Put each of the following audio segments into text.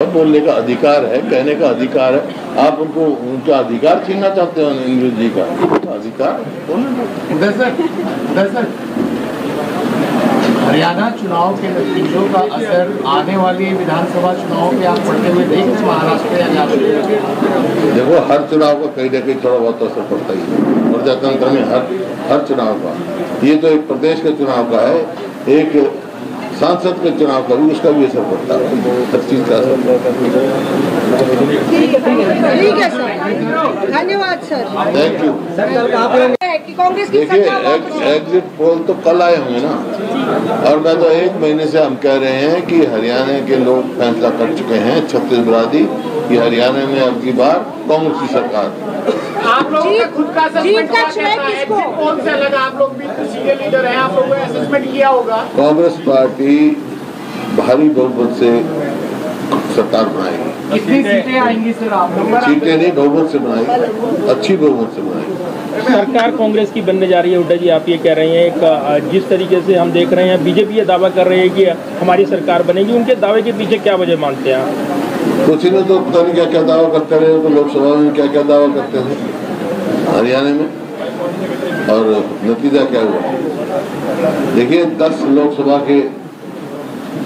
बोलने का अधिकार है, कहने का अधिकार है। आप उनको उनका अधिकार छीनना चाहते हो? इंद्र जी का अधिकार दरअसल हरियाणा चुनाव के नतीजों का असर आने वाली विधानसभा चुनाव पे आप पढ़ते हुए देख रहे महाराष्ट्र या देखो, हर चुनाव का कहीं ना कहीं थोड़ा बहुत असर पड़ता ही है प्रजातंत्र में। हर चुनाव का, ये तो एक प्रदेश के चुनाव का है, एक सांसद के चुनाव का भी, उसका भी असर पड़ता है, हर चीज का असर। ठीक है सर, धन्यवाद सर, थैंक यू। देखिए, एग्जिट पोल तो कल आए होंगे ना, और मैं तो 1 महीने से हम कह रहे हैं कि हरियाणा के लोग फैसला कर चुके हैं, छत्तीसगढ़ी, कि हरियाणा में अब की बार कांग्रेस की सरकार। आप लोगों का खुद का असेसमेंट कौन सा लगा? आप लोग भी सीनियर लीडर हैं, आप लोगों ने असेसमेंट किया होगा। कांग्रेस पार्टी भारी बहुमत से सरकार बनाएगी। कितनी सीटें आएंगी सर? आप लोग सीटें नहीं, बहुमत से बनाएगी, अच्छी बहुमत से बनाएगी। सरकार कांग्रेस की बनने जा रही है। हुड्डा जी, आप ये कह रहे हैं, जिस तरीके से हम देख रहे हैं बीजेपी ये दावा कर रही है कि हमारी सरकार बनेगी, उनके दावे के पीछे क्या वजह मानते हैं आप? कुछ ने तो पता नहीं क्या क्या दावा करते रहे, तो लोकसभा में क्या क्या दावा करते थे हरियाणा में, और नतीजा क्या हुआ? देखिए, 10 लोकसभा के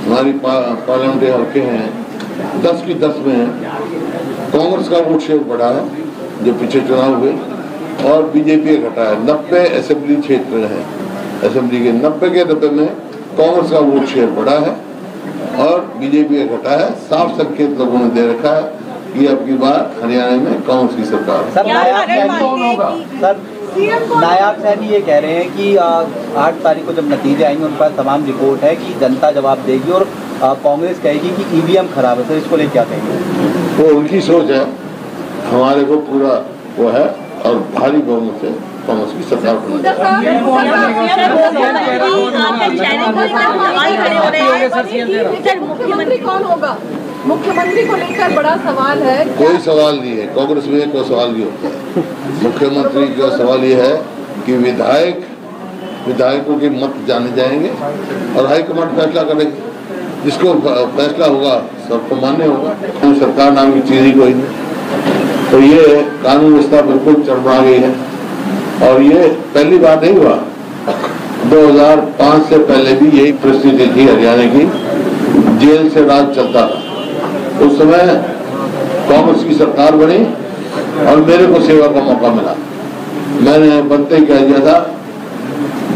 हमारी पार्लियामेंट्री हल्के हैं, 10 की 10 में कांग्रेस का वोट शेयर बढ़ा है जो पीछे चुनाव हुए, और बीजेपी घटा है। 90 असेंबली क्षेत्र हैं, असेंबली के 90 के 90 में कांग्रेस का वोट शेयर बढ़ा है और बीजेपी घटा है। साफ संकेत लोगों ने दे रखा है कि अब की बार हरियाणा में कांग्रेस की सरकार। सर, नायाब सैनी ये कह रहे हैं कि 8 तारीख को जब नतीजे आएंगे उन पर तमाम रिपोर्ट है कि जनता जवाब देगी और कांग्रेस कहेगी कि ईवीएम खराब है। सर, इसको लेकर क्या कहेंगे? वो उनकी सोच है, हमारे को पूरा वो है, और भारी बहुमत से कांग्रेस की सरकार मुख्यमंत्री कौन होगा? मुख्यमंत्री को लेकर बड़ा सवाल है। कोई सवाल नहीं है, कांग्रेस में कोई सवाल नहीं होता। मुख्यमंत्री का सवाल ये है कि विधायकों के मत जाने जाएंगे और हाईकमांड फैसला करेगी, जिसको फैसला होगा सबको मान्य होगा। सरकार नाम की चीज ही कोई नहीं, तो ये कानून व्यवस्था बिल्कुल चरमरा गई है। और ये पहली बार नहीं हुआ, 2005 से पहले भी यही परिस्थिति थी हरियाणा की, जेल से राज चलता था। उस समय कांग्रेस की सरकार बनी और मेरे को सेवा का मौका मिला। मैंने बनते ही कह दिया था,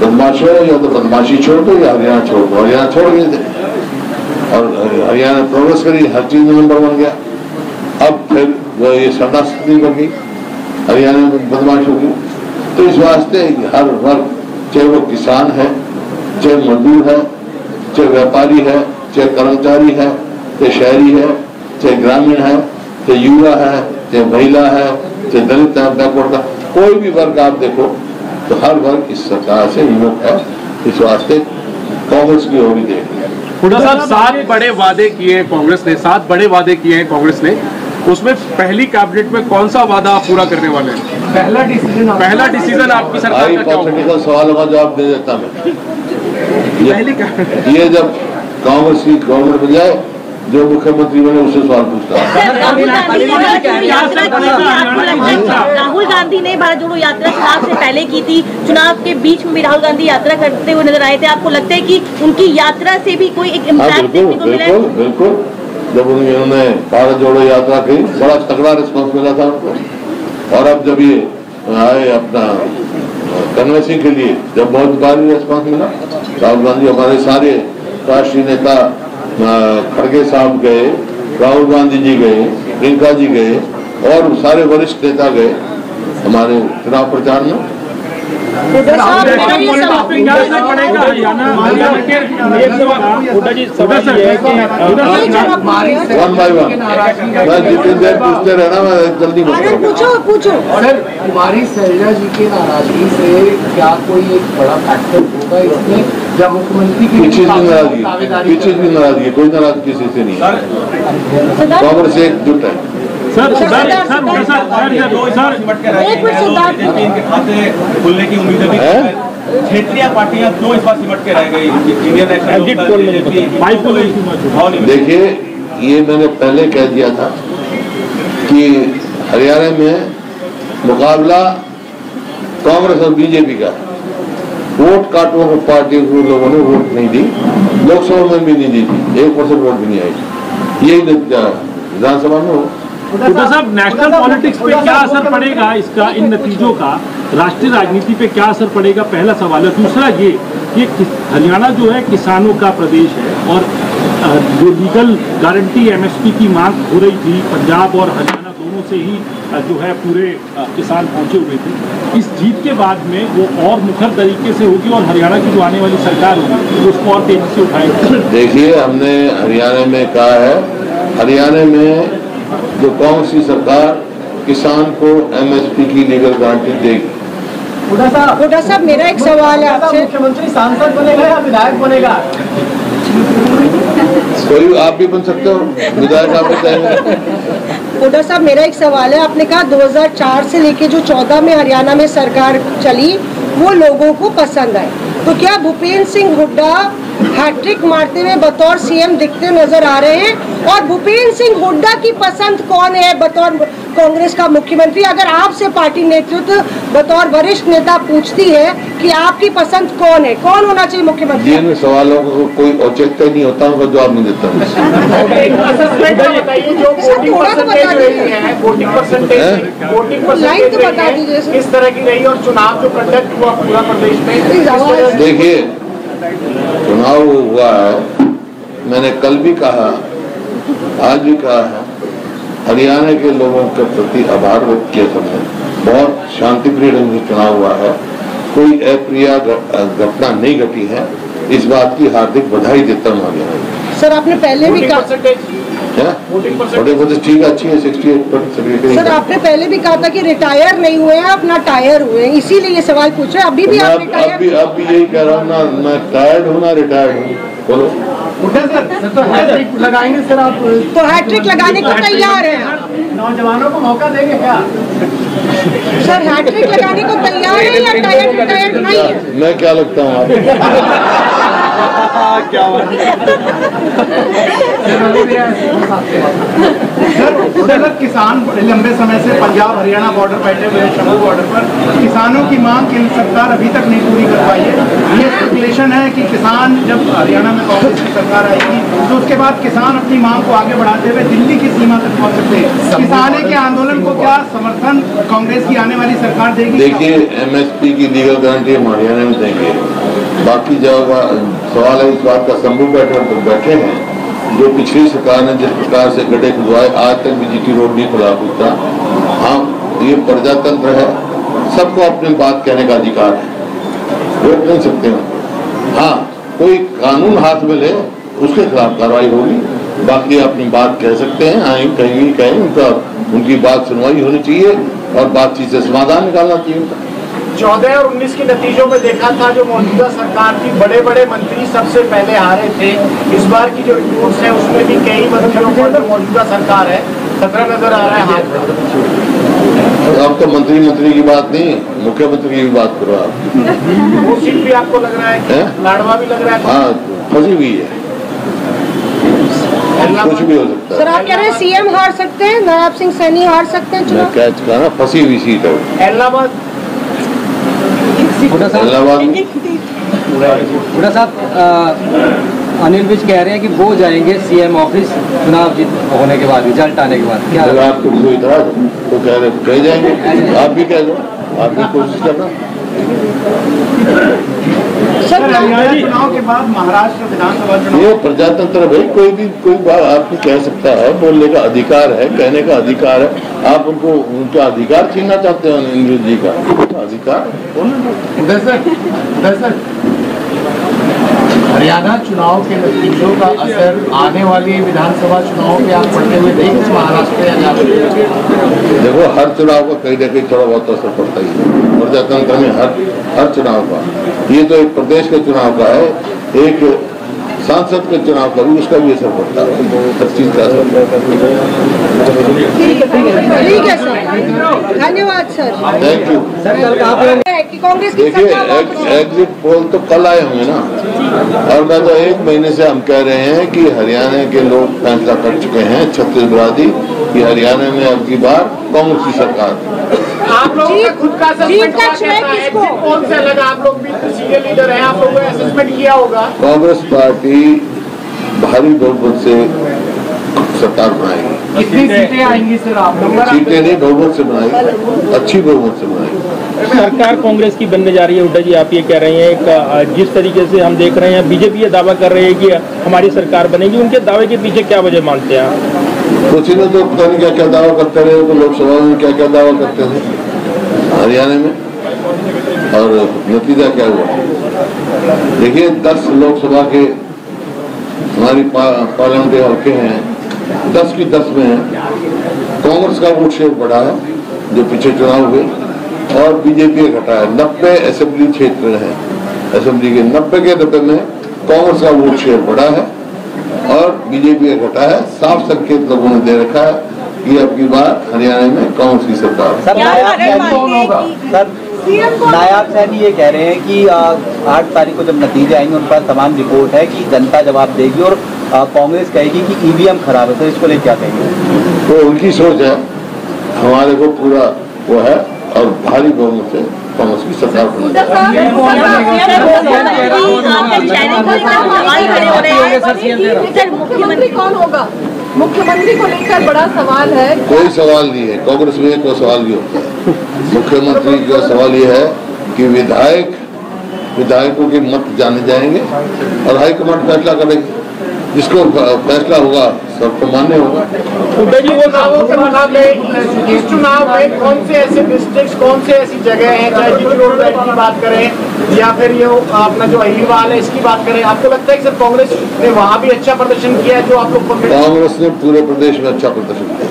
बदमाशों या तो बदमाशी छोड़ दो या हरियाणा छोड़ दो। हरियाणा छोड़ गए थे और हरियाणा प्रोग्रेस करी, हर चीज में नंबर 1 गया। अब फिर वो ये शरणार्थी बन गई, हरियाणा में बदमाश होगी। तो इस वास्ते हर वर्ग, चाहे वो किसान है, चाहे मजदूर है, चाहे व्यापारी है, चाहे कर्मचारी है, चाहे शहरी है, चाहे ग्रामीण है, चाहे युवा है, चाहे महिला है, चाहे दलित है, बैकवर्ड का कोई भी वर्ग आप देखो तो हर वर्ग इस सरकार से विमुख है। इस वास्ते कांग्रेस की ओर ही देखिए। हुड्डा साहब, 7 बड़े वादे किए कांग्रेस ने, 7 बड़े वादे किए हैं कांग्रेस ने, उसमें पहली कैबिनेट में कौन सा वादा आप पूरा करने वाले हैं? पहला डिसीजन आपकी सरकार का क्या होगा? सवालों का जवाब दे देता मैं। ये जब कांग्रेस की गवर्नमेंट बन जाए, जो मुख्यमंत्री बने उससे सवाल पूछता है। राहुल गांधी ने भारत जोड़ो यात्रा चुनाव से पहले की थी, चुनाव के बीच में भी राहुल गांधी यात्रा करते हुए नजर आए थे। आपको लगता है कि उनकी यात्रा से भी कोई एक इम्पैक्ट देखने को मिला? बिल्कुल। जब उन्होंने भारत जोड़ो यात्रा की, बड़ा तगड़ा रिस्पॉन्स मिला था उनको। और अब जब ये आए अपना कन्वेंसिंग के लिए, जब बहुत भारी रिस्पॉन्स मिला, राहुल गांधी, हमारे सारे राष्ट्रीय नेता, खड़गे साहब गए, राहुल गांधी जी गए, प्रियंका जी गए और सारे वरिष्ठ नेता गए हमारे चुनाव प्रचार में। वन बाय वन मैं जितनी देर पूछते रहना, मैं जल्दी पूछो। कुमारी शैलजा जी की नाराजगी से क्या कोई एक बड़ा फैक्टर होगा इसमें, जब मुख्यमंत्री की चीज भी नाराजगी, कोई नाराजगी किसी से नहीं है। कांग्रेस एकजुट है। खुलने की उम्मीद है। क्षेत्रीय पार्टियां 2 इस बार सिमट के रह गई। देखिए, ये मैंने पहले कह दिया था कि हरियाणा में मुकाबला कांग्रेस और बीजेपी का, वोट काटों को पार्टी को लोगों ने वोट नहीं दी, लोकसभा में भी नहीं दी थी, 1% वोट भी नहीं आई। यही विधानसभा में हो। हुड्डा साहब, नेशनल पॉलिटिक्स पे क्या असर पड़ेगा इसका, इन नतीजों का राष्ट्रीय राजनीति पे क्या असर पड़ेगा, पहला सवाल है। दूसरा ये हरियाणा जो है किसानों का प्रदेश है और जो लीगल गारंटी एमएसपी की मांग हो रही थी, पंजाब और हरियाणा दोनों से ही जो है पूरे किसान पहुंचे हुए थे। इस जीत के बाद में वो और मुखर तरीके से होगी और हरियाणा की जो आने वाली सरकार होगी उसको और तेजी से उठाएगी। देखिए, हमने हरियाणा में कहा है, हरियाणा में जो कांग्रेस की सरकार किसान को एमएसपी की लीगल गारंटी देगी। हुड्डा साहब, मेरा एक सवाल है आपसे। मुख्यमंत्री सांसद बनेगा या विधायक बनेगा? कोई आप भी बन सकते हो, विधायक आप बताएंगे। हुड्डा साहब, मेरा एक सवाल है। आपने कहा 2004 से लेके जो 14 में हरियाणा में सरकार चली वो लोगों को पसंद आई, तो क्या भूपेंद्र सिंह हुड्डा हैट्रिक मारते हुए बतौर सीएम दिखते नजर आ रहे हैं? और भूपेंद्र सिंह हुड्डा की पसंद कौन है बतौर कांग्रेस का मुख्यमंत्री? अगर आपसे पार्टी नेतृत्व बतौर वरिष्ठ नेता पूछती है कि आपकी पसंद कौन है, कौन होना चाहिए मुख्यमंत्री? जिन सवालों को कोई औचित्य नहीं होता उनका जवाब नहीं देता। किस तरह की रही और चुनाव जो कंडक्ट हुआ पूरा प्रदेश में? देखिए, चुनाव हुआ है, मैंने कल भी कहा, आज भी कहा है, हरियाणा के लोगों के प्रति आभार व्यक्त किया सबने। बहुत शांतिप्रिय ढंग से चुनाव हुआ है, कोई अप्रिय घटना नहीं घटी है, इस बात की हार्दिक बधाई देता हूँ हरियाणा। सर, आपने पहले भी कहा, ठीक अच्छी है, 68%। सर, आपने पहले भी कहा था कि रिटायर नहीं हुए हैं, अपना टायर हुए हैं, इसीलिए ये सवाल पूछे। अभी भी आप अब भी यही कह रहा हूँ ना, मैं टायर्ड हूँ ना रिटायर्ड हूँ। बोलो। तो हैट्रिक लगाएंगे सर आप? तो हैट्रिक लगाने को तैयार है? नौजवानों को मौका देंगे क्या? सर, हैट्रिक लगाने को तैयार है या टायर्ड नहीं है? मैं क्या लगता हूँ आपको? क्या सर, किसान बड़े लंबे समय से पंजाब हरियाणा बॉर्डर बैठे हुए हैं, शंभू बॉर्डर पर किसानों की मांग केंद्र सरकार अभी तक नहीं पूरी कर पाई है। ये स्पेकुलेशन है कि किसान जब हरियाणा में कांग्रेस की सरकार आएगी तो उसके बाद किसान अपनी मांग को आगे बढ़ाते हुए दिल्ली की सीमा तक पहुंच सकते हैं। किसानों के आंदोलन को क्या समर्थन कांग्रेस की आने वाली सरकार देगी? देखिए, एमएसपी की लीगल गारंटी हम हरियाणा में देंगे। बाकी जब सवाल है इस बात का, शंभू बैठे हैं, जो पिछली सरकार ने जिस प्रकार से गड्ढे खुदवाए, आज तक भी जीटी रोड नहीं खुला पूछता। हाँ, ये प्रजातंत्र है, सबको अपनी बात कहने का अधिकार है, रोक नहीं सकते हैं। हाँ, कोई कानून हाथ में ले उसके खिलाफ कार्रवाई होगी, बाकी अपनी बात कह सकते हैं, आए कहीं भी कहें, उनकी बात सुनवाई होनी चाहिए और बातचीत से समाधान निकालना चाहिए उनका। 14 और 19 के नतीजों में देखा था जो मौजूदा सरकार की बड़े बड़े मंत्री सबसे पहले हारे थे। इस बार की जो रिपोर्ट्स है उसमें भी कई मंत्रियों पर जो मौजूदा सरकार है खतरा नजर आ रहा है हाथ में। अब तो मंत्री की बात नहीं, मुख्यमंत्री की भी बात करो आप। वो सीट भी आपको लग रहा है लाडवा भी लग रहा है? हाँ, फंसी हुई है, कुछ भी हो सकता है। सर, आप कह रहे हैं सीएम हार सकते हैं, नवाब सिंह सैनी हार सकते हैं चुनाव? क्या चुका ना, फंसी हुई सीट है। इलाहाबाद हुड्डा साहब, अनिल विज कह रहे हैं कि वो जाएंगे सीएम ऑफिस चुनाव जीत होने के बाद, रिजल्ट आने के बाद। क्या आपको कोई इतराज तो कह जाएंगे, आप भी कह दो, आप भी कोशिश करना। चुनाव के बाद महाराष्ट्र विधानसभा चुनाव, ये प्रजातंत्र भाई, कोई बात आपको कह सकता है, बोलने का अधिकार है, कहने का अधिकार है। आप उनको उनका अधिकार छीनना चाहते हो, इंद्र जी का अधिकार। हरियाणा चुनाव के नतीजों का असर आने वाली विधानसभा चुनाव में आप पढ़ते हुए देखें, महाराष्ट्र या देखो, हर चुनाव का कहीं ना कहीं थोड़ा बहुत असर पड़ता ही है प्रजातंत्र में, हर चुनाव का। ये तो एक प्रदेश के चुनाव का है, एक सांसद का चुनाव करूँ उसका भी असर पड़ता है, हर चीज का असर। ठीक है सर, धन्यवाद सर। Thank you. कि कांग्रेस की देखिए सरकार एग्जिट पोल तो कल आए होंगे ना, और मैं तो 1 महीने से हम कह रहे हैं कि हरियाणा के लोग फैसला कर चुके हैं, छत्तीसगढ़ कि हरियाणा में अब की बार कांग्रेस की सरकार। आप लोगों का खुद का असेसमेंट क्या कहता है? एग्जिट पोल से अलग आप लोग भी सीनियर लीडर हैं, आप लोगों ने असेसमेंट किया होगा। कांग्रेस पार्टी भारी बहुमत से सरकार बनाएगी। कितनी सीटें आएंगी सर? आप सीटें नहीं, बहुमत से बनाएगी, अच्छी बहुमत से बनाएगी। सरकार कांग्रेस की बनने जा रही है। हुड्डा जी आप ये कह रहे हैं जिस तरीके से हम देख रहे हैं बीजेपी ये दावा कर रही है कि हमारी सरकार बनेगी, उनके दावे के पीछे क्या वजह मानते हैं? कुछ ने तो पता नहीं क्या क्या दावा करते रहे, तो लोकसभा में क्या क्या दावा करते थे हरियाणा में, और नतीजा क्या हुआ? देखिए 10 लोकसभा के हमारी पार्लियामेंट्री हल्के हैं, 10 की 10 में कांग्रेस का वोट शेयर बढ़ा है जो पीछे चुनाव हुए, और बीजेपी घटा है। 90 असेंबली क्षेत्र है, असेंबली के 90 के 90 में कांग्रेस का वोट शेयर बढ़ा है और बीजेपी घटा है। साफ संकेत लोगों ने दे रखा है कि अब की बार हरियाणा में कांग्रेस की सरकार। नायब सैनी ये कह रहे हैं कि 8 तारीख को जब नतीजे आएंगे उन पर तमाम रिपोर्ट है कि जनता जवाब देगी और कांग्रेस कहेगी कि ईवीएम खराब है, तो इसको लेकर क्या कहेंगे? तो उनकी सोच है, हमारे को पूरा वो है और भारी बहुमत से कांग्रेस की सरकार बनेगी। मुख्यमंत्री कौन होगा? मुख्यमंत्री को लेकर बड़ा सवाल है। कोई सवाल नहीं है, कांग्रेस में कोई सवाल नहीं होता है। मुख्यमंत्री का सवाल ये है कि विधायकों के मत जाने जाएंगे और हाईकमांड फैसला करेगी, जिसको फैसला होगा सबको मान्य होगा। चुनावों के मुकाबले इस चुनाव में कौन से ऐसे डिस्ट्रिक्ट, कौन से ऐसी जगह हैं, चाहे रोड की बात करें या फिर ये अपना जो अहिरवाल है इसकी बात करें, आपको लगता है कि सर कांग्रेस ने वहाँ भी अच्छा प्रदर्शन किया है? जो आप लोग कांग्रेस ने पूरे प्रदेश में अच्छा प्रदर्शन किया।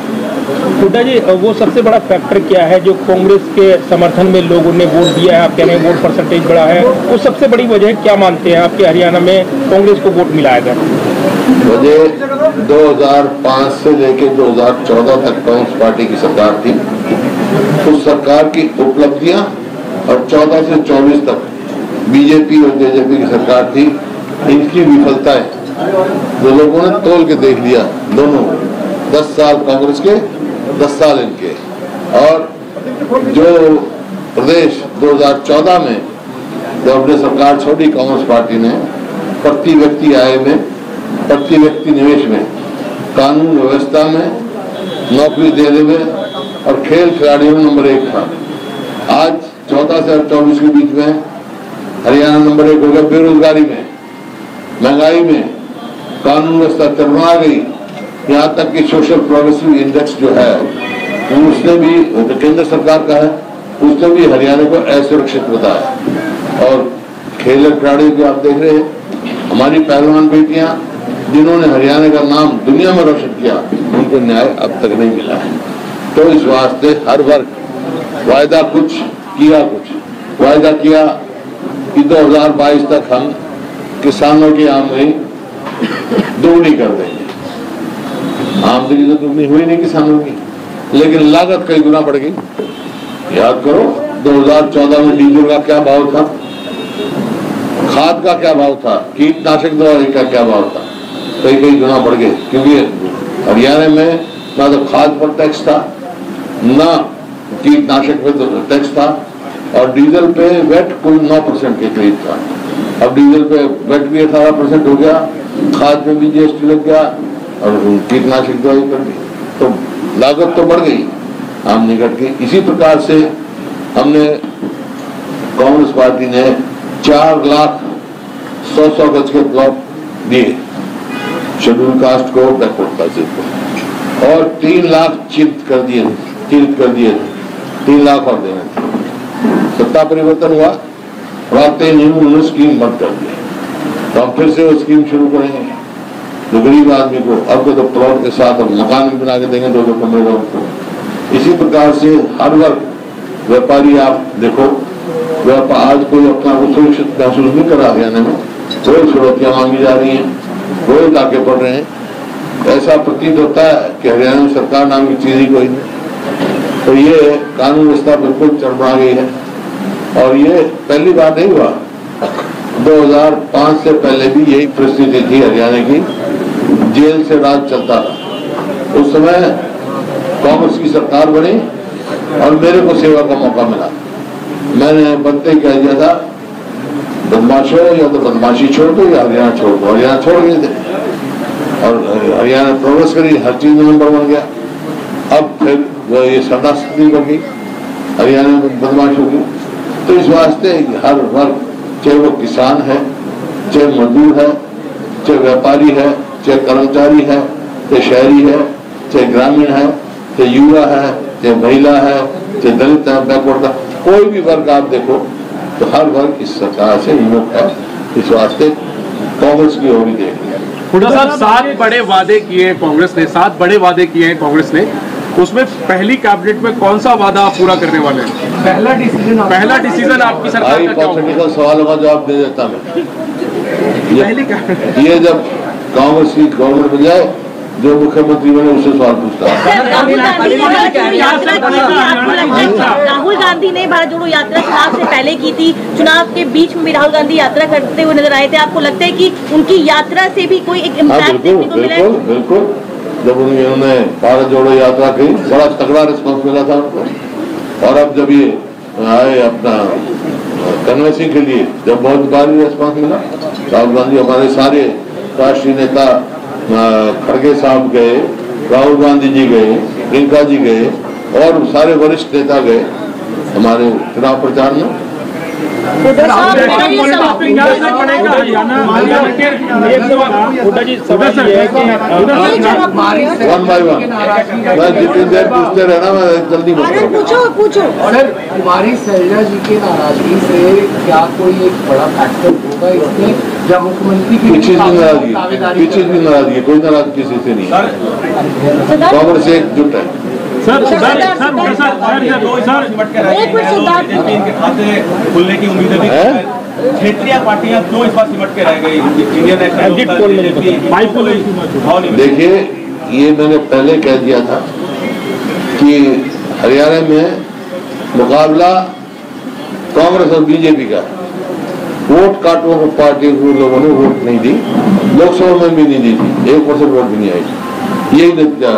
हुड्डा जी वो सबसे बड़ा फैक्टर क्या है जो कांग्रेस के समर्थन में लोगों ने वोट दिया है? आप कह रहे हैं वोट परसेंटेज बढ़ा है, वो सबसे बड़ी वजह क्या मानते हैं आपके हरियाणा में कांग्रेस को वोट मिला है? वजह 2005 से लेकर 2014 तक कांग्रेस पार्टी की सरकार थी, उस सरकार की उपलब्धियां, और 14 से 24 तक बीजेपी और जेजेपी की सरकार थी, इनकी विफलताएं जो लोगों ने तोल के देख लिया। दोनों 10 साल कांग्रेस के, 10 साल इनके, और जो प्रदेश 2014 में जब अपनी सरकार छोड़ी कांग्रेस पार्टी ने, प्रति व्यक्ति आय में, प्रति व्यक्ति निवेश में, कानून व्यवस्था में, नौकरी देने में और खेल खिलाड़ियों में नंबर 1 था। आज 14 से 24 के बीच में हरियाणा नंबर 1 हो गया। बेरोजगारी में, महंगाई में, कानून व्यवस्था चरमरा गई, यहाँ तक कि सोशल प्रोग्रेसिव इंडेक्स जो है उसने भी, तो केंद्र सरकार का है, उसने भी हरियाणा को असुरक्षित बताया। और खेल खिलाड़ी भी आप देख रहे हैं, हमारी पहलवान बेटियां जिन्होंने हरियाणा का नाम दुनिया में रोशन किया, उनको न्याय अब तक नहीं मिला है। तो इस वास्ते हर वर्ग वायदा कुछ किया, वायदा किया कि 2022 तक हम किसानों की आमदनी दोगुनी कर देंगे। आमदनी तो दुगनी हुई नहीं किसानों की, लेकिन लागत कई गुना बढ़ गई। याद करो 2014 में डीजल का क्या भाव था, खाद का क्या भाव था, कीटनाशक दवाई का क्या भाव था, कई गुना बढ़ गए। क्योंकि हरियाणा में ना तो खाद पर टैक्स था, ना कीटनाशक पे टैक्स था, और डीजल पे वेट कुल 9% के करीब था। अब डीजल पे वेट भी 18% हो गया, खाद में भी जीएसटी लग गया और कीटनाशक दवाई पर भी, तो लागत तो बढ़ गई, आमदनी घट गई। इसी प्रकार से हमने कांग्रेस पार्टी ने 4,00,100 गज के प्लॉट दिए शेड्यूल कास्ट को, बैकवर्ड क्लासेस को, और 3 लाख चिन्हित कर दिए थे, 3 लाख और देने थे। सत्ता परिवर्तन हुआ, रातें नहीं उन्होंने स्कीम बंद कर दी, तो हम फिर से वो स्कीम शुरू करेंगे। जो गरीब आदमी को अब तो प्लॉट के साथ हम मकान भी बना के देंगे 2-2 कमरे का उनको। इसी प्रकार से हर वर्ग व्यापारी, आप देखो आज कोई अपना को सुरक्षित महसूस नहीं करा हरियाणा में, कोई चुनौतियां मांगी जा रही हैं। रोज आके पढ़ रहे हैं। ऐसा प्रतीत होता है कि हरियाणा में सरकार नाम की चीज ही कोई नहीं। तो ये कानून व्यवस्था बिल्कुल चरमरा गई है और ये पहली बार नहीं हुआ। 2005 से पहले भी यही परिस्थिति थी हरियाणा की, जेल से राज चलता था। उस समय कांग्रेस की सरकार बनी और मेरे को सेवा का मौका मिला। मैंने बनते ही कह दिया था, बदमाशो या तो बदमाशी छोड़ दो या हरियाणा छोड़ दो। हरियाणा छोड़ गए थे और हरियाणा प्रोग्रेस करी, हर चीज में नंबर 1 गया। अब फिर ये शरणार्थी बन गई, हरियाणा में बदमाश होगी। तो इस वास्ते हर वर्ग, चाहे वो किसान है, चाहे मजदूर है, चाहे व्यापारी है, चाहे कर्मचारी है, चाहे शहरी है, चाहे ग्रामीण है, चाहे युवा है, चाहे महिला है, चाहे दलित है, बैकवर्ड है, कोई भी वर्ग आप देखो तो हर वर्ग इस सरकार से विमुख है। इस वास्ते कांग्रेस की ओर ही देखिए। हुड्डा साहब, 7 बड़े वादे किए कांग्रेस ने, 7 बड़े वादे किए हैं कांग्रेस ने। उसमें पहली कैबिनेट में कौन सा वादा आप पूरा करने वाले हैं? पहला डिसीजन आपकी सरकार का क्या होगा? पॉलिटिकल सवालों का जवाब दे देता मैं। ये जब कांग्रेस की गवर्नमेंट बन जाए, जो मुख्यमंत्री बने उससे सवाल पूछता है। राहुल गांधी ने भारत जोड़ो यात्रा चुनाव से पहले की थी, चुनाव के बीच में भी राहुल गांधी यात्रा करते हुए नजर आए थे। आपको लगता है कि उनकी यात्रा से भी कोई एक इम्पैक्ट देखने को मिला है? बिल्कुल। जब उन्होंने भारत जोड़ो यात्रा की, बड़ा तगड़ा रिस्पॉन्स मिला था उनको। और अब जब ये आए अपना कन्वेंसिंग के लिए, जब बहुत भारी रिस्पॉन्स मिला, राहुल गांधी, हमारे सारे राष्ट्रीय नेता, खड़गे साहब गए, राहुल गांधी जी गए, प्रियंका जी गए और सारे वरिष्ठ नेता गए हमारे चुनाव प्रचार में। वन बाय वन मैं जितनी देर पूछते रहना, मैं जल्दी पूछो। सर, कुमारी शैलजा जी की नाराजगी से क्या कोई एक बड़ा फैक्टर होगा इसमें, जब मुख्यमंत्री की पीछे भी नाराजगी, कोई नाराज किसी से नहीं। कांग्रेस एकजुट है। खुलने की उम्मीद है। क्षेत्रीय पार्टियां क्यों इस बार सिमट के रह गई? देखिए, ये मैंने पहले कह दिया था कि हरियाणा में मुकाबला कांग्रेस और बीजेपी का। वोट काटों को पार्टी को लोगों ने वोट नहीं दी, लोकसभा में भी नहीं दी थी, 1% वोट भी नहीं आई। यही नतीजा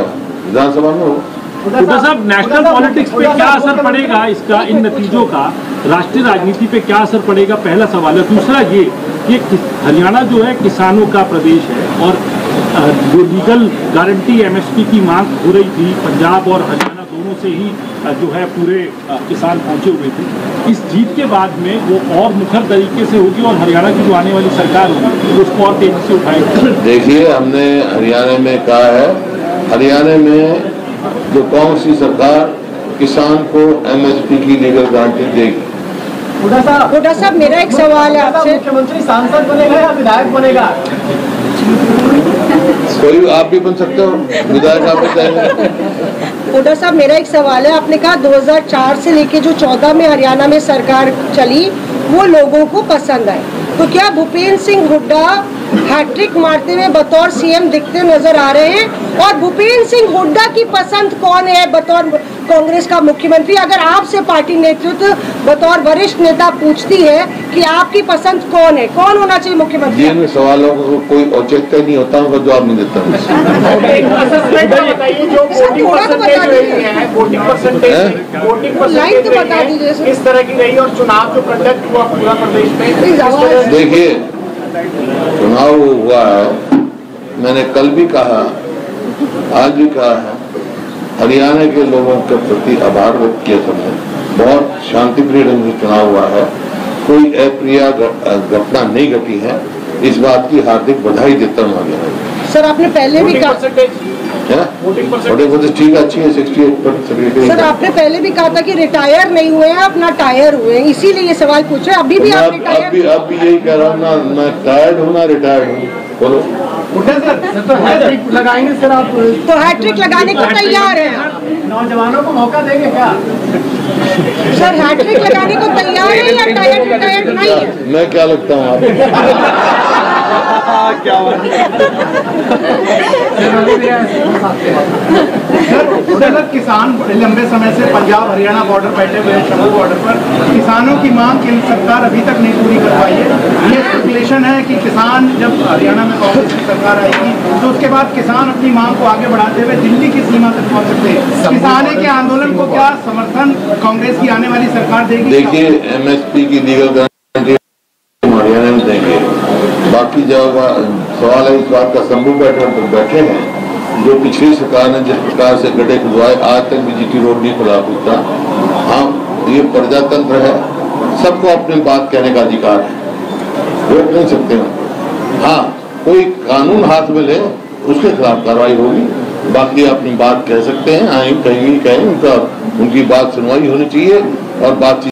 विधानसभा में हो। हुड्डा साहब, नेशनल पॉलिटिक्स पे क्या असर पड़ेगा इसका, इन नतीजों का राष्ट्रीय राजनीति पे क्या असर पड़ेगा, पहला सवाल है। दूसरा ये कि हरियाणा जो है किसानों का प्रदेश है और जो लीगल गारंटी एमएसपी की मांग हो रही थी, पंजाब और हरियाणा दोनों से ही जो है पूरे किसान पहुंचे हुए थे। इस जीत के बाद में वो और मुखर तरीके से होगी और हरियाणा की जो आने वाली सरकार होगी उसको और तेजी से उठाएगी। देखिए, हमने हरियाणा में कहा है, हरियाणा में जो कांग्रेस की सरकार किसान को एमएसपी की लीगल गारंटी देगी। हुड्डा साहब, मेरा एक सवाल है आपसे। मुख्यमंत्री सांसद बनेगा या विधायक बनेगा? कोई आप भी बन सकते हो, विधायक आप बताएंगे। हुड्डा साहब, मेरा एक सवाल है। आपने कहा 2004 से लेके जो 14 में हरियाणा में सरकार चली वो लोगों को पसंद आए, तो क्या भूपेंद्र सिंह हुड्डा हैट्रिक मारते हुए बतौर सीएम दिखते नजर आ रहे हैं? और भूपेंद्र सिंह हुड्डा की पसंद कौन है बतौर कांग्रेस का मुख्यमंत्री? अगर आपसे पार्टी नेतृत्व बतौर वरिष्ठ नेता पूछती है कि आपकी पसंद कौन है, कौन होना चाहिए मुख्यमंत्री? इन सवालों को कोई औचित्य नहीं होता, उनका जवाब नहीं देता। किस तरह की रही और चुनाव जो कंडक्ट हुआ पूरा प्रदेश में? देखिए, चुनाव हुआ है, मैंने कल भी कहा, आज भी कहा है, हरियाणा के लोगों के प्रति आभार व्यक्त किया सबने। बहुत शांतिप्रिय ढंग से चुनाव हुआ है, कोई अप्रिय घटना नहीं घटी है, इस बात की हार्दिक बधाई देता हूँ। सर, आपने पहले भी कहा, ठीक है, अच्छी है, 68%। सर, आपने पहले भी कहा था कि रिटायर नहीं हुए हैं, अपना टायर हुए हैं, इसीलिए ये सवाल पूछे। अभी भी आप रिटायर? अब भी यही कह रहा हूँ ना, मैं टायर्ड हूँ ना रिटायर्ड हूँ। बोलो। तो हैट्रिक लगाएंगे सर आप? तो हैट्रिक लगाने को तैयार है? नौजवानों को मौका देंगे क्या सर? हैट्रिक लगाने को तैयार है या टायर नहीं है? मैं क्या लगता हूँ आप? क्या सर, किसान लंबे समय से पंजाब हरियाणा बॉर्डर बैठे हुए हैं, शंभू बॉर्डर पर किसानों की मांग सरकार अभी तक नहीं पूरी कर पाई है। ये स्पेकुलेशन है कि किसान जब हरियाणा में कांग्रेस की सरकार आएगी तो उसके बाद किसान अपनी मांग को आगे बढ़ाते हुए दिल्ली की सीमा तक पहुंच सकते हैं। किसानों के आंदोलन को क्या समर्थन कांग्रेस की आने वाली सरकार देगी? देखिए, MSP की लीगल गारंटी हरियाणा में देंगे। बाकी जब सवाल है इस बात का, शंभू बैठे हैं जो पिछली सरकार ने जिस प्रकार से गड्ढे खुदवाए, आज तक भी GT रोड नहीं खुला पूछता। हाँ, ये प्रजातंत्र है, सबको अपनी बात कहने का अधिकार है, रोक नहीं सकते हैं। हाँ, कोई कानून हाथ में ले उसके खिलाफ कार्रवाई होगी, बाकी अपनी बात कह सकते हैं। कहीं कहीं उनकी बात सुनवाई होनी चाहिए और बातचीत